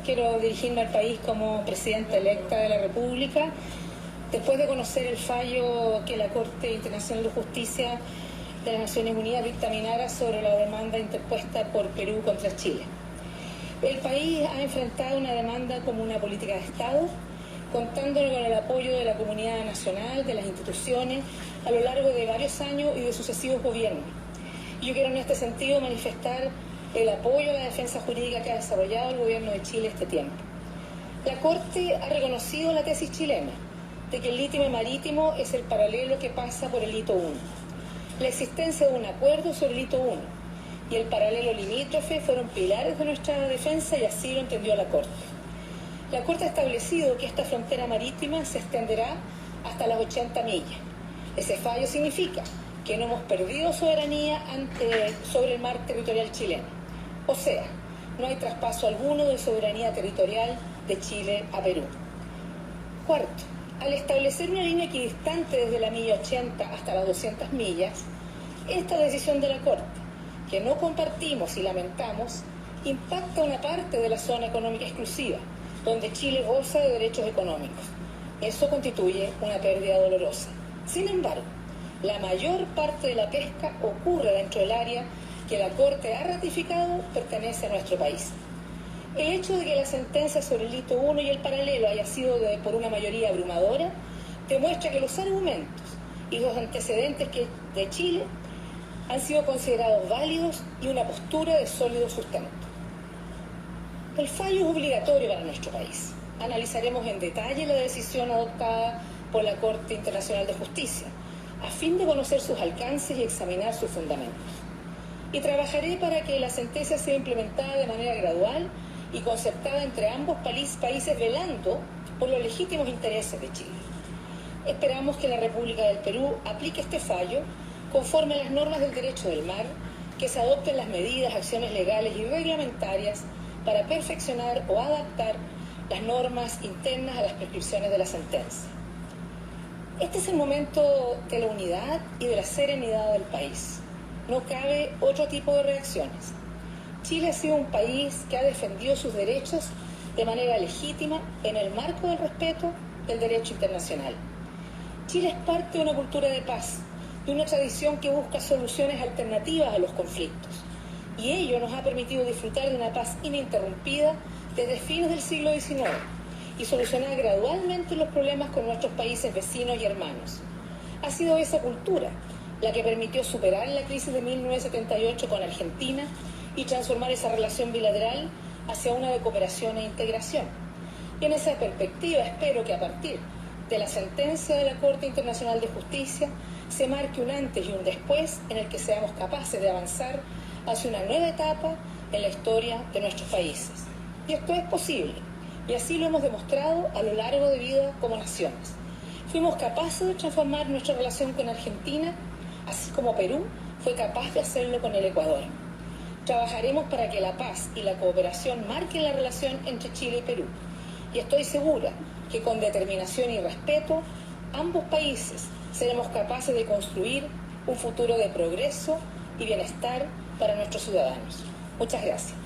quiero dirigirme al país como presidenta electa de la República, después de conocer el fallo que la Corte Internacional de Justicia de las Naciones Unidas dictaminara sobre la demanda interpuesta por Perú contra Chile. El país ha enfrentado una demanda como una política de Estado, contando con el apoyo de la comunidad nacional, de las instituciones, a lo largo de varios años y de sucesivos gobiernos. Yo quiero en este sentido manifestar el apoyo a la defensa jurídica que ha desarrollado el gobierno de Chile este tiempo. La Corte ha reconocido la tesis chilena de que el litio marítimo es el paralelo que pasa por el hito 1. La existencia de un acuerdo sobre el hito 1 y el paralelo limítrofe fueron pilares de nuestra defensa y así lo entendió la Corte. La Corte ha establecido que esta frontera marítima se extenderá hasta las 80 millas. Ese fallo significa que no hemos perdido soberanía sobre el mar territorial chileno. O sea, no hay traspaso alguno de soberanía territorial de Chile a Perú. Cuarto, al establecer una línea equidistante desde la milla 80 hasta las 200 millas, esta decisión de la Corte, que no compartimos y lamentamos, impacta una parte de la zona económica exclusiva, donde Chile goza de derechos económicos. Eso constituye una pérdida dolorosa. Sin embargo, la mayor parte de la pesca ocurre dentro del área que la Corte ha ratificado pertenece a nuestro país. El hecho de que la sentencia sobre el hito 1 y el paralelo haya sido por una mayoría abrumadora demuestra que los argumentos y los antecedentes de Chile han sido considerados válidos y una postura de sólido sustento. El fallo es obligatorio para nuestro país. Analizaremos en detalle la decisión adoptada por la Corte Internacional de Justicia, a fin de conocer sus alcances y examinar sus fundamentos. Y trabajaré para que la sentencia sea implementada de manera gradual y concertada entre ambos países, velando por los legítimos intereses de Chile. Esperamos que la República del Perú aplique este fallo conforme a las normas del derecho del mar, que se adopten las medidas, acciones legales y reglamentarias para perfeccionar o adaptar las normas internas a las prescripciones de la sentencia. Este es el momento de la unidad y de la serenidad del país. No cabe otro tipo de reacciones. Chile ha sido un país que ha defendido sus derechos de manera legítima en el marco del respeto del derecho internacional. Chile es parte de una cultura de paz, de una tradición que busca soluciones alternativas a los conflictos. Y ello nos ha permitido disfrutar de una paz ininterrumpida desde fines del siglo XIX y solucionar gradualmente los problemas con nuestros países vecinos y hermanos. Ha sido esa cultura la que permitió superar la crisis de 1978 con Argentina y transformar esa relación bilateral hacia una de cooperación e integración. Y en esa perspectiva espero que a partir de la sentencia de la Corte Internacional de Justicia se marque un antes y un después en el que seamos capaces de avanzar hacia una nueva etapa en la historia de nuestros países. Y esto es posible, y así lo hemos demostrado a lo largo de vida como naciones. Fuimos capaces de transformar nuestra relación con Argentina, así como Perú fue capaz de hacerlo con el Ecuador. Trabajaremos para que la paz y la cooperación marquen la relación entre Chile y Perú. Y estoy segura que con determinación y respeto, ambos países seremos capaces de construir un futuro de progreso y bienestar para nuestros ciudadanos. Muchas gracias.